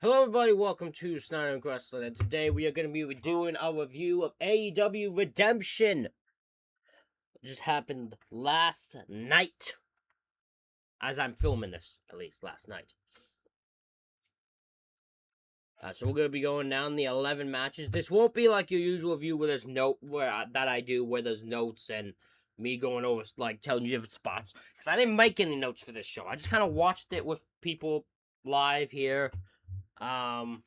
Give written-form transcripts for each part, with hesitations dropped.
Hello everybody, welcome to Snyder Wrestling, and today we are going to be doing a review of AEW Redemption. It just happened last night, as I'm filming this, at least last night. So we're going to be going down the 11 matches. This won't be like your usual view where there's that I do where there's notes and me going over, like, telling you different spots. Because I didn't make any notes for this show. I just kind of watched it with people live here. But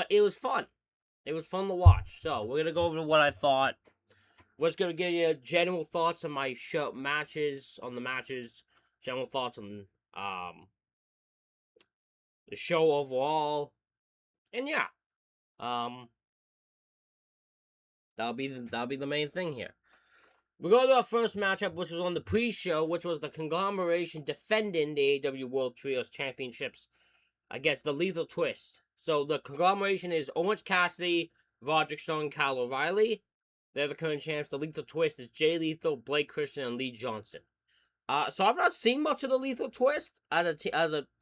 it was fun. It was fun to watch. So we're gonna go over what I thought. We're just gonna give you general thoughts on my show matches, general thoughts on the show overall, and yeah, um, that'll be the main thing here. We're going to our first matchup, which was on the pre-show, which was the conglomeration defending the AEW World Trios Championships against the Lethal Twist. So the conglomeration is Orange Cassidy, Roderick Strong, Kyle O'Reilly. They're the current champs. The Lethal Twist is Jay Lethal, Blake Christian, and Lee Johnson. So I've not seen much of the Lethal Twist as a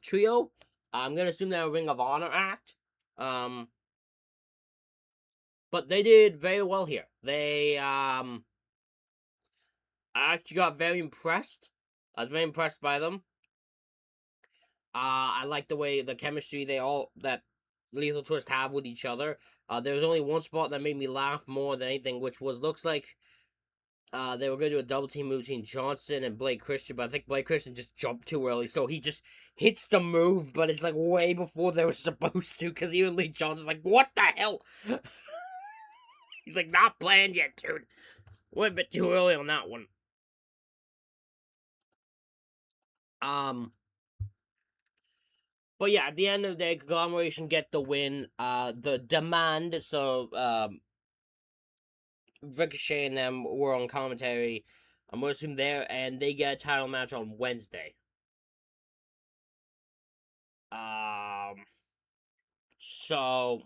trio. I'm gonna assume they're a Ring of Honor act. But they did very well here. I actually got very impressed. I was very impressed by them. I like the way the chemistry that Lethal Twist have with each other. There was only one spot that made me laugh more than anything, which looks like they were going to do a double team move between Johnson and Blake Christian, but I think Blake Christian just jumped too early, so he just hits the move, but it's like way before they were supposed to, because even Lee Johnson's like, what the hell? He's like, not planned yet, dude. Went a bit too early on that one. But yeah, at the end of the day, Conglomeration get the win. The Demand, so Ricochet and them were on commentary. I'm gonna assume there, and they get a title match on Wednesday. So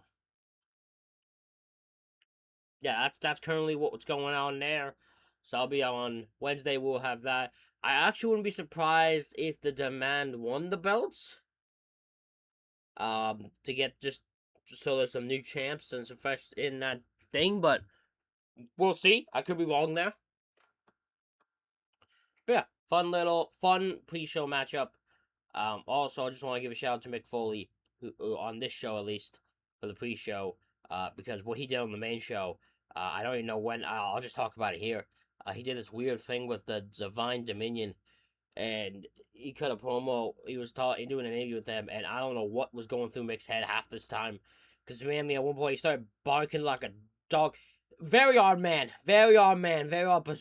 yeah, that's currently what's going on there. So I'll be on Wednesday. We'll have that. I actually wouldn't be surprised if the Demand won the belts. To get just so there's some new champs and some fresh in that thing, but we'll see. I could be wrong there. But yeah, fun pre-show matchup. Also, I just want to give a shout out to Mick Foley, who on this show at least for the pre-show, because what he did on the main show, I don't even know when. I'll just talk about it here. He did this weird thing with the Divine Dominion, and he cut a promo. He was doing an interview with them, and I don't know what was going through Mick's head half this time, because Rami at one point he started barking like a dog. Very odd man, very odd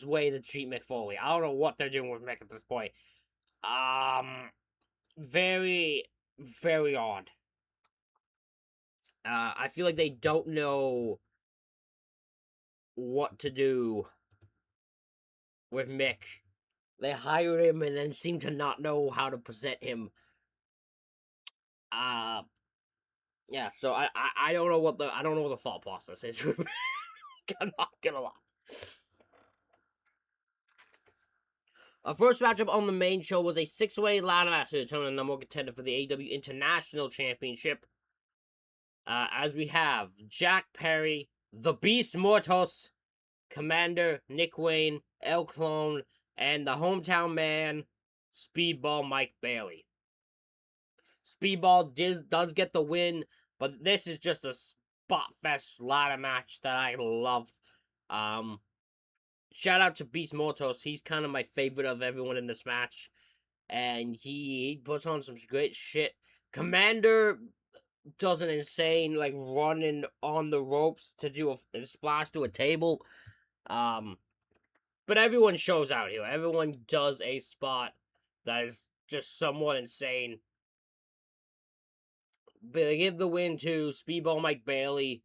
way to treat Mick Foley. I don't know what they're doing with Mick at this point. Very, very odd. I feel like they don't know what to do with Mick. They hired him and then seem to not know how to present him. Yeah. So I don't know what the thought process is. I'm not gonna lie. Our first matchup on the main show was a 6-way ladder match to determine the number one contender for the AEW International Championship. As we have Jack Perry, the Beast Mortos, Commander Nick Wayne, El Clone, and the hometown man, Speedball Mike Bailey. Speedball does get the win, but this is just a spot fest ladder match that I love. Shout out to Beast Mortos. He's kind of my favorite of everyone in this match. And he puts on some great shit. Commander does an insane, like, running on the ropes to do a splash to a table. But everyone shows out here. Everyone does a spot that is just somewhat insane. But they give the win to Speedball Mike Bailey.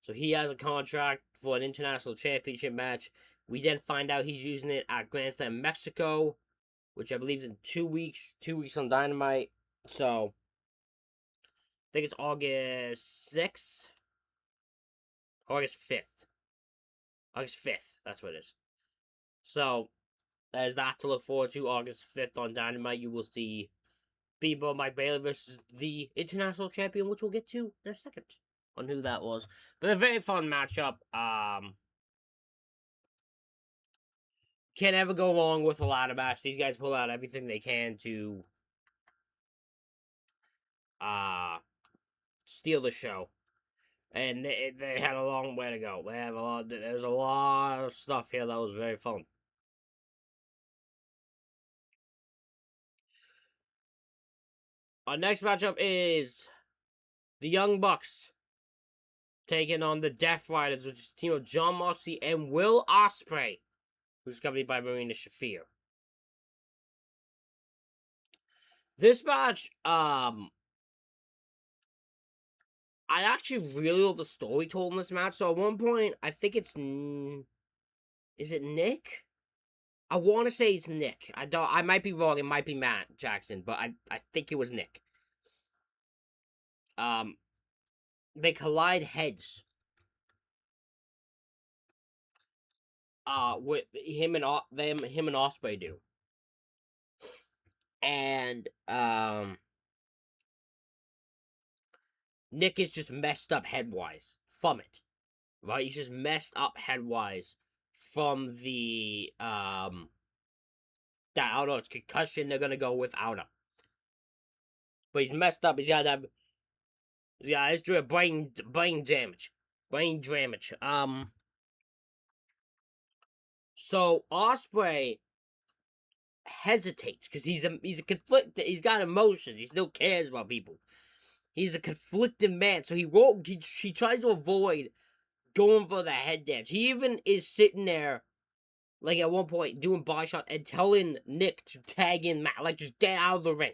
So he has a contract for an international championship match. We then find out he's using it at Grand Slam Mexico, which I believe is in 2 weeks. 2 weeks on Dynamite. So I think it's August 6th. August 5th. August 5th. That's what it is. So there's that to look forward to. August 5th on Dynamite, you will see Bebo Mike Bailey versus the international champion, which we'll get to in a second on who that was. But a very fun matchup. Can't ever go wrong with a ladder match. These guys pull out everything they can to steal the show. And they had a long way to go. There's a lot of stuff here that was very fun. Our next matchup is the Young Bucks taking on the Death Riders, which is a team of Jon Moxley and Will Ospreay, who's accompanied by Marina Shafir. This match, I actually really love the story told in this match. So at one point, I think it's, is it Nick? I want to say it's Nick. I might be wrong. It might be Matt Jackson, but I think it was Nick. They collide heads. With him and Ospreay do. And Nick is just messed up head-wise from it. Right? He's just messed up head-wise from the that, I don't know, it's concussion they're gonna go with, I don't know. But he's messed up, he's got history of brain damage. Brain damage. So Ospreay hesitates because he's a conflicted. He's got emotions. He still cares about people. He's a conflicted man, so he tries to avoid going for the head damage. He even is sitting there, like at one point, doing body shot and telling Nick to tag in Matt, like just get out of the ring,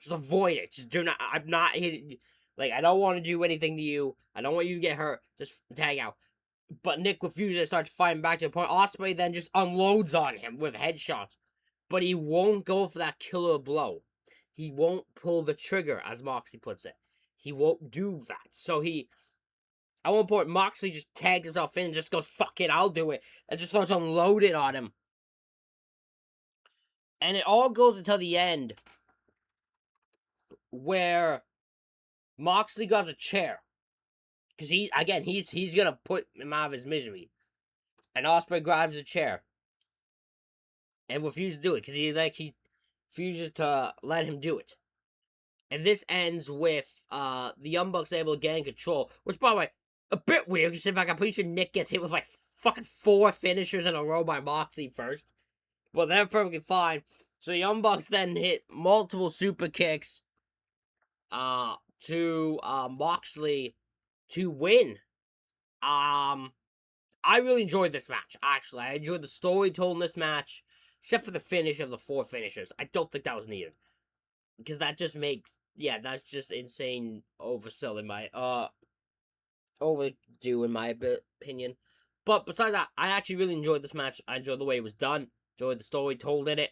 just avoid it. Just do not. I'm not hitting. Like I don't want to do anything to you. I don't want you to get hurt. Just tag out. But Nick refuses and starts fighting back to the point. Ospreay then just unloads on him with headshots. But he won't go for that killer blow. He won't pull the trigger, as Moxley puts it. He won't do that. So at one point, Moxley just tags himself in and just goes, fuck it, I'll do it. And just starts unloading on him. And it all goes until the end, where Moxley grabs a chair. Because he's gonna put him out of his misery. And Ospreay grabs a chair. And refuses to do it. Because he refuses to let him do it. And this ends with the Young Bucks able to get in control. Which, by the way, a bit weird. Because in fact, I'm pretty sure Nick gets hit with like fucking 4 finishers in a row by Moxley first. But they're perfectly fine. So the Young Bucks then hit multiple super kicks to Moxley to win. I really enjoyed this match, actually. I enjoyed the story told in this match, except for the finish of the 4 finishers. I don't think that was needed. Because that just makes, that's just insane oversell in my, overdue in my opinion. But besides that, I actually really enjoyed this match. I enjoyed the way it was done. Enjoyed the story told in it.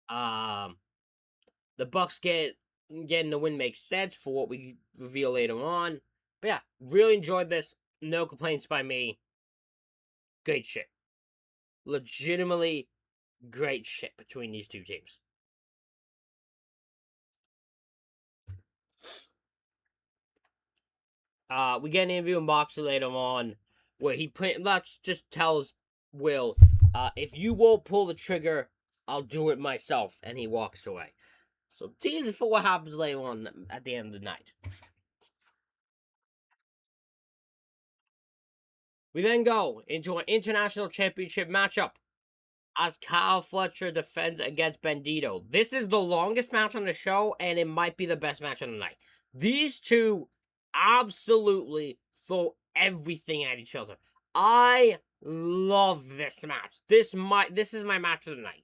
The Bucks getting the win makes sense for what we reveal later on. But yeah, really enjoyed this. No complaints by me. Great shit. Legitimately great shit between these two teams. We get an interview with Moxley later on where he pretty much just tells Will, if you won't pull the trigger, I'll do it myself. And he walks away. So tease for what happens later on at the end of the night. We then go into an international championship matchup as Kyle Fletcher defends against Bandito. This is the longest match on the show, and it might be the best match on the night. These two absolutely throw everything at each other. I love this match. This is my match of the night.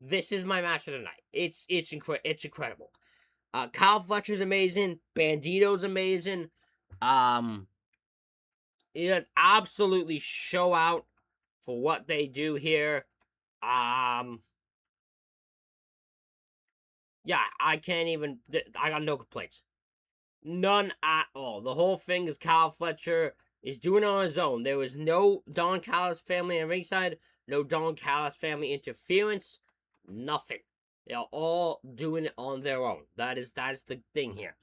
This is my match of the night. It's incredible. Kyle Fletcher's amazing. Bandito's amazing. It does absolutely show out for what they do here. Yeah, I got no complaints. None at all. The whole thing is Kyle Fletcher is doing it on his own. There was no Don Callis family on ringside, no Don Callis family interference, nothing. They are all doing it on their own. That's the thing here.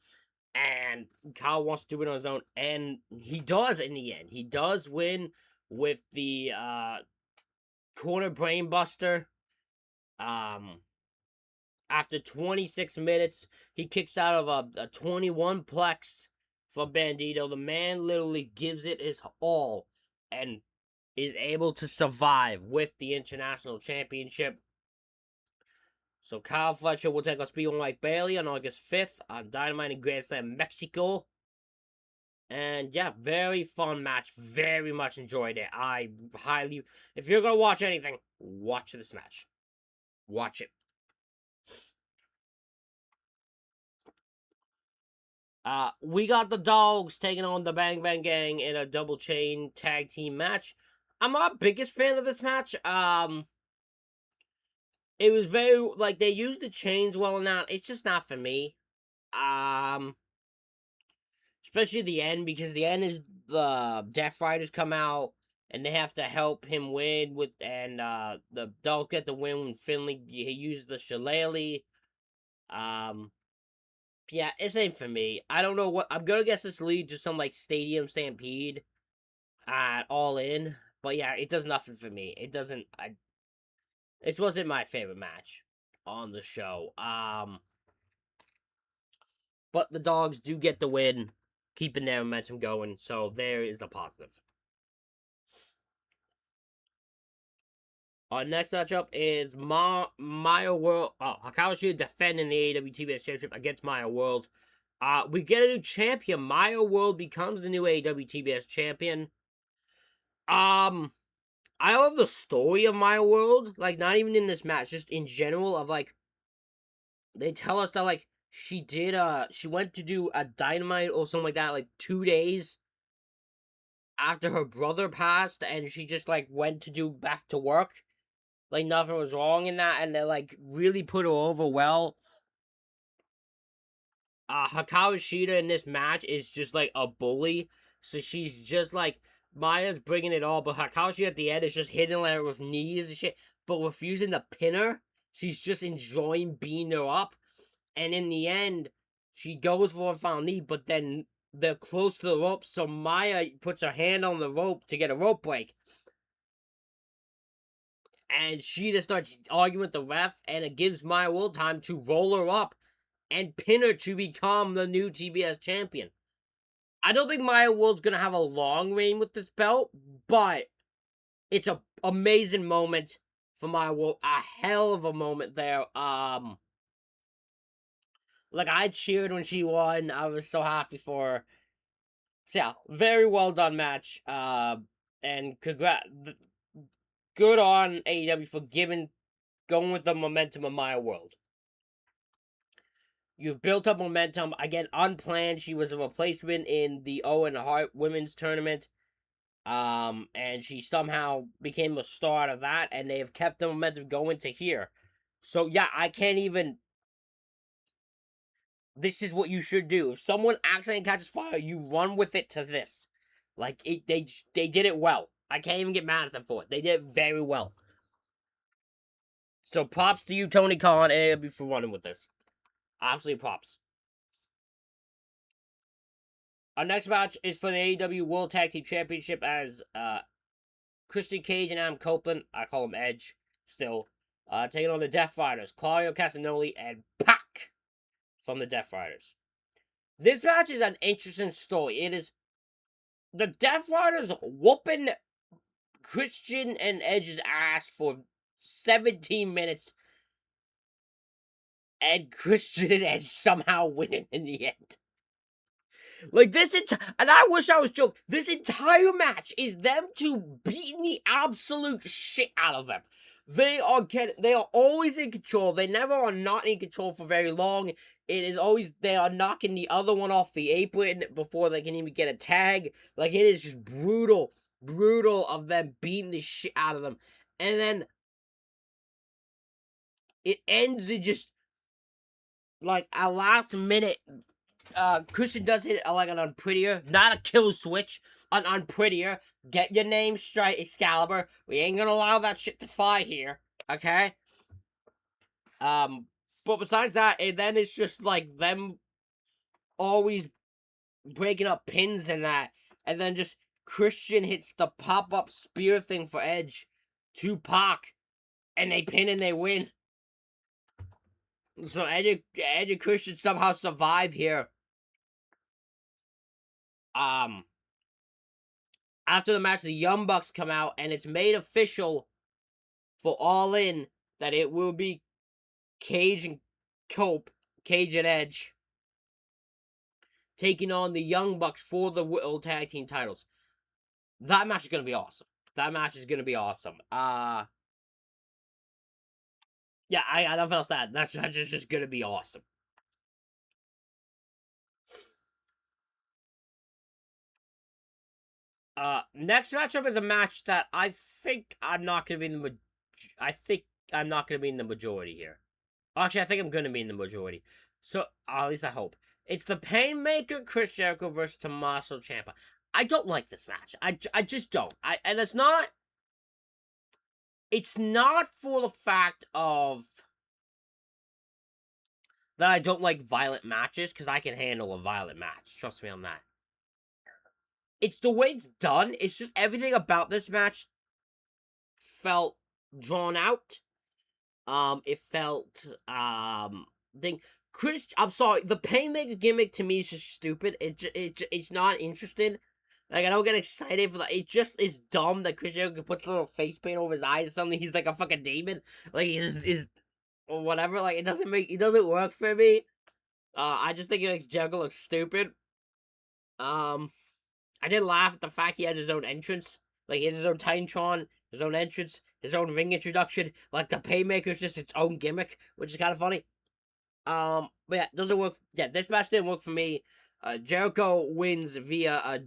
And Kyle wants to do it on his own, and he does in the end. He does win with the corner brainbuster. After 26 minutes, he kicks out of a 21 plex for Bandito. The man literally gives it his all and is able to survive with the International Championship. So Kyle Fletcher will take on Speed Mike Bailey on August 5th on Dynamite in Grand Slam, Mexico. And yeah, very fun match. Very much enjoyed it. I highly, if you're going to watch anything, watch this match. Watch it. We got the Dogs taking on the Bang Bang Gang in a double chain tag team match. I'm not the biggest fan of this match. It was very, like, they used the chains well enough. It's just not for me. Especially the end, because the end is the Death Riders come out and they have to help him win with, and the Dogs get the win when Finley, he uses the shillelagh. Yeah, this ain't for me. I don't know what, I'm gonna guess this leads to some, like, Stadium Stampede at All In. But yeah, it does nothing for me. It doesn't, this wasn't my favorite match on the show. But the Dogs do get the win, keeping their momentum going. So there is the positive. Our next matchup is Maya World. Hikaru Shida defending the AEW TBS Championship against Maya World. We get a new champion. Maya World becomes the new AEW TBS champion. I love the story of Maya World. Like, not even in this match, just in general, of, like, they tell us that, like, she went to do a Dynamite or something like that, like, 2 days after her brother passed, and she just, like, went to do back to work. Like, nothing was wrong in that, and they, like, really put her over well. Hikaru Shida in this match is just, like, a bully. So she's just, like, Maya's bringing it all, but Hikaru Shida at the end is just hitting her with knees and shit, but refusing to pin her. She's just enjoying beating her up. And in the end, she goes for a final knee, but then they're close to the rope, so Maya puts her hand on the rope to get a rope break. And she just starts arguing with the ref, and it gives Maya World time to roll her up and pin her to become the new TBS champion. I don't think Maya World's gonna have a long reign with this belt, but it's an amazing moment for Maya World. A hell of a moment there. Like, I cheered when she won. I was so happy for her. So yeah, very well done match. And good on AEW for going with the momentum of Maya World. You've built up momentum. Again, unplanned. She was a replacement in the Owen Hart women's tournament. And she somehow became a star out of that, and they have kept the momentum going to here. So yeah, I can't even. This is what you should do. If someone accidentally catches fire, you run with it to this. Like, they did it well. I can't even get mad at them for it. They did it very well. So props to you, Tony Khan, and AEW for running with this. Absolutely props. Our next match is for the AEW World Tag Team Championship as Christian Cage and Adam Copeland, I call him Edge, still, taking on the Death Riders, Claudio Castagnoli and Pac from the Death Riders. This match is an interesting story. It is the Death Riders whooping Christian and Edge's ass for 17 minutes, and Christian and Edge somehow winning in the end. Like, and I wish I was joking. This entire match is them two beating the absolute shit out of them. They are always in control. They never are not in control for very long. It is always, they are knocking the other one off the apron before they can even get a tag. Like, it is just brutal of them beating the shit out of them. And then it ends in just, like, a last minute, Christian does hit like an unprettier, not a kill switch, an unprettier. Get your name straight, Excalibur. We ain't gonna allow that shit to fly here, okay? But besides that, and then it's just like them always breaking up pins and that, and then just Christian hits the pop-up spear thing for Edge to Pac, and they pin and they win. So Edge and Christian somehow survive here. After the match, the Young Bucks come out, and it's made official for All In that it will be Cage and Cage and Edge, taking on the Young Bucks for the World Tag Team titles. That match is gonna be awesome. That match is gonna be awesome. Yeah, I got nothing else to add. That match is just gonna be awesome. Next matchup is a match that I think I'm not gonna be in the. I think I'm not gonna be in the majority here. Actually, I think I'm gonna be in the majority. So at least I hope. It's the Painmaker Chris Jericho versus Tommaso Ciampa. I don't like this match. I just don't. And it's not. It's not for the fact of that I don't like violent matches, because I can handle a violent match. Trust me on that. It's the way it's done. It's just everything about this match felt drawn out. It felt I'm sorry. The Painmaker gimmick to me is just stupid. It's not interesting. Like, I don't get excited for that. It just is dumb that Chris Jericho puts a little face paint over his eyes or something. He's like a fucking demon. Like, he just is, or whatever. Like, it doesn't work for me. I just think it makes Jericho look stupid. I did laugh at the fact he has his own entrance. Like, he has his own Titantron, his own entrance, his own ring introduction. Like, the Paymaker's just its own gimmick, which is kind of funny. But yeah, doesn't work. Yeah, this match didn't work for me. Jericho wins via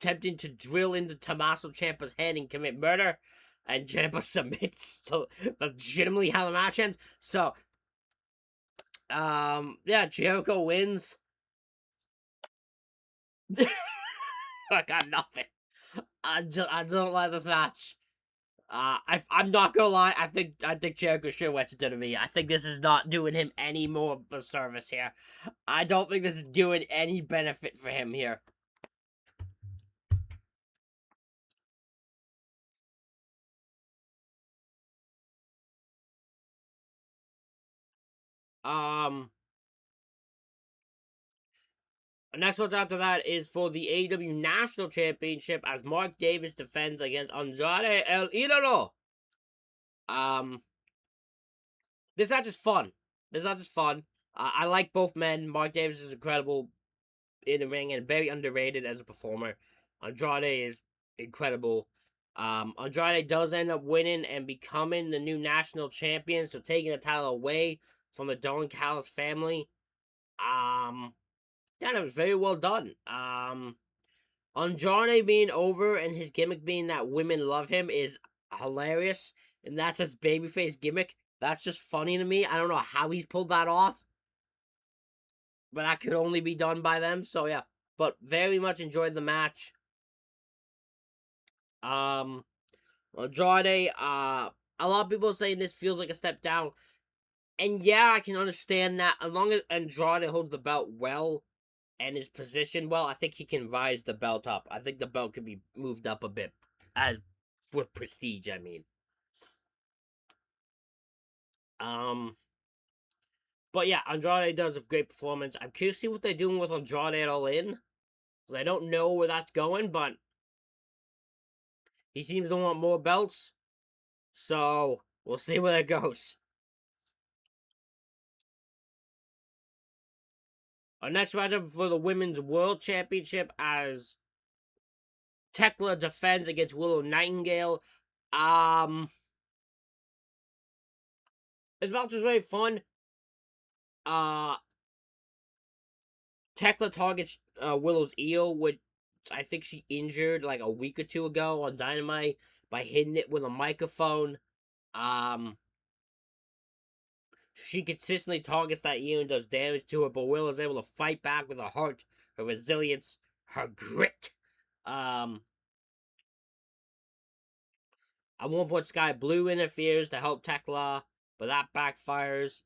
attempting to drill into Tommaso Ciampa's head and commit murder, and Ciampa submits. So legitimately how the match ends. So, yeah, Jericho wins. I got nothing. I don't like this match. I'm not gonna lie. I think Jericho should have went to WWE. I think this is not doing him any more of a service here. I don't think this is doing any benefit for him here. Next one after that is for the AEW National Championship as Mark Davis defends against Andrade El Idolo. This match is fun. I like both men. Mark Davis is incredible in the ring and very underrated as a performer. Andrade is incredible. Andrade does end up winning and becoming the new national champion, so taking the title away from the Don Callis family. Yeah, that was very well done. Andrade being over and his gimmick being that women love him is hilarious, and that's his babyface gimmick. That's just funny to me. I don't know how he's pulled that off, but that could only be done by them. So yeah, but very much enjoyed the match. Andrade, a lot of people saying this feels like a step down, and yeah, I can understand that. As long as Andrade holds the belt well and is positioned well, I think he can rise the belt up. I think the belt could be moved up a bit, as with prestige, I mean. But yeah, Andrade does a great performance. I'm curious to see what they're doing with Andrade at All In, because I don't know where that's going, but he seems to want more belts, so we'll see where that goes. Our next matchup for the Women's World Championship as Tekla defends against Willow Nightingale. This match was very fun. Tekla targets Willow's eel, which I think she injured like a week or two ago on Dynamite by hitting it with a microphone. She consistently targets that eel and does damage to her, but Willow is able to fight back with her heart, her resilience, her grit. At one point, Sky Blue interferes to help Tekla, but that backfires.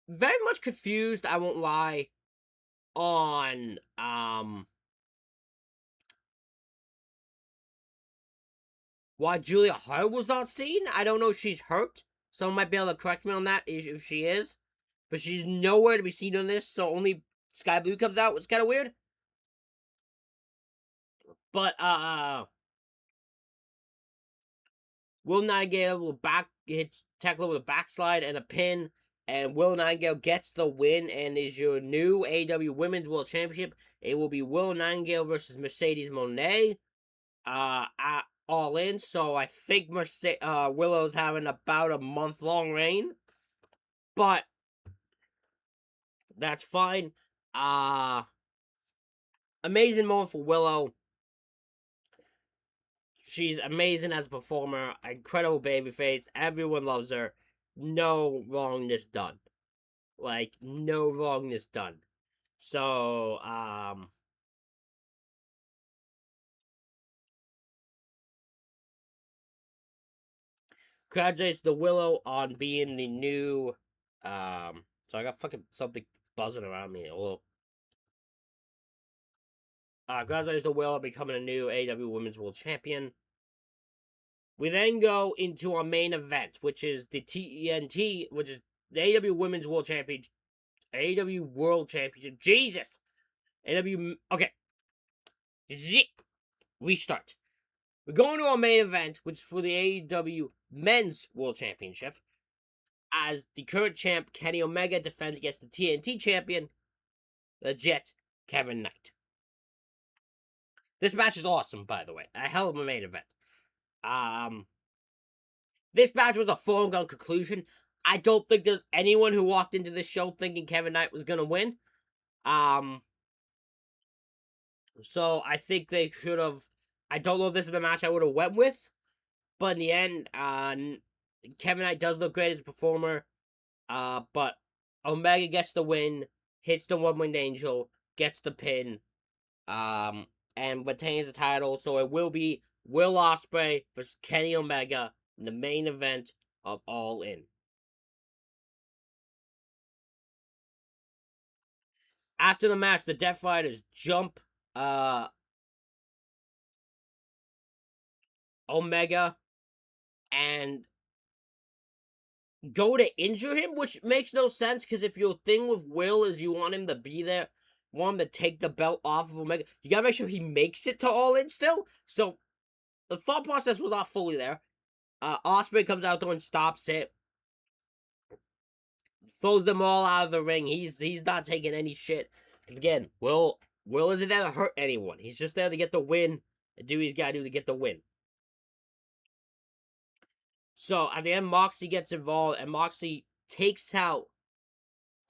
very much confused, I won't lie, on why Julia Hart was not seen. I don't know if she's hurt. Someone might be able to correct me on that if she is. But she's nowhere to be seen on this, so only Sky Blue comes out, which is kind of weird. But Will Nightingale will hits Tekla with a backslide and a pin, and Will Nightingale gets the win and is your new AEW Women's World Championship. It will be Will Nightingale versus Mercedes Moné, at All In. So I think Willow's having about a month-long reign, but that's fine. Amazing moment for Willow. She's amazing as a performer, incredible babyface. Everyone loves her. No wrongness done. Like, no wrongness done. So, congratulations to Willow on being the new, so I got fucking something buzzing around me. Congratulations to Willow becoming a new AEW Women's World Champion. We then go into our main event, which is the TNT, which is the AEW Women's World Championship, AEW World Championship. Jesus! AEW, okay. Restart. We're going to our main event, which is for the AEW Men's World Championship, as the current champ, Kenny Omega, defends against the TNT champion, the Jet, Kevin Knight. This match is awesome, by the way. A hell of a main event. This match was a foregone conclusion. I don't think there's anyone who walked into this show thinking Kevin Knight was gonna win. So I think they should have. I don't know if this is the match I would have went with, but in the end, Kevin Knight does look great as a performer. But Omega gets the win, hits the one-winged angel, gets the pin, and retains the title. So it will be Will Ospreay versus Kenny Omega in the main event of All In. After the match, the Death Riders jump Omega and go to injure him, which makes no sense, because if your thing with Will is you want him to be there, want him to take the belt off of Omega, you gotta make sure he makes it to All In still. So the thought process was not fully there. Ospreay comes out there and stops it. Throws them all out of the ring. He's not taking any shit. Because again, Will isn't there to hurt anyone. He's just there to get the win and do what he's gotta do to get the win. So at the end, Moxley gets involved, and Moxley takes out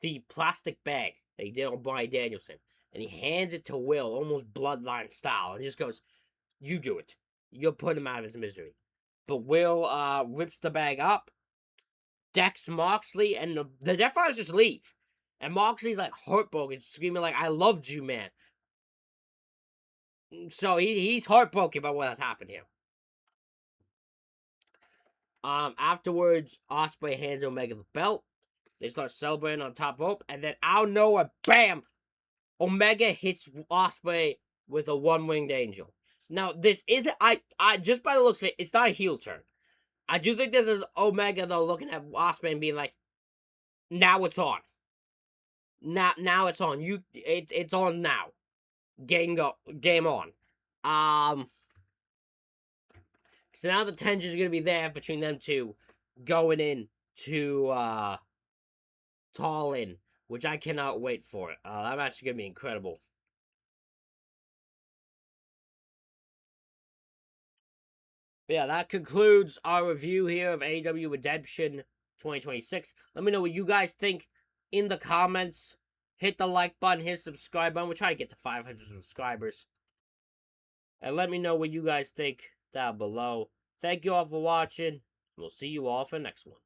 the plastic bag that he did on Bryan Danielson, and he hands it to Will, almost bloodline style, and just goes, "You do it. You'll put him out of his misery." But Will rips the bag up, decks Moxley, and the Death Riders just leave. And Moxley's like heartbroken, screaming like, "I loved you, man." So he's heartbroken by what has happened here. Afterwards, Ospreay hands Omega the belt. They start celebrating on top rope, and then out of nowhere, bam! Omega hits Ospreay with a one-winged angel. Now, this isn't, I just by the looks of it, it's not a heel turn. I do think this is Omega, though, looking at Ospreay and being like, now it's on. Now it's on. It's on now. Game on. So now the tension is going to be there between them two going in to All In, which I cannot wait for. That match is going to be incredible. But yeah, that concludes our review here of AEW Redemption 2026. Let me know what you guys think in the comments. Hit the like button, hit the subscribe button. We're trying to get to 500 subscribers. And let me know what you guys think down below. Thank you all for watching. We'll see you all for the next one.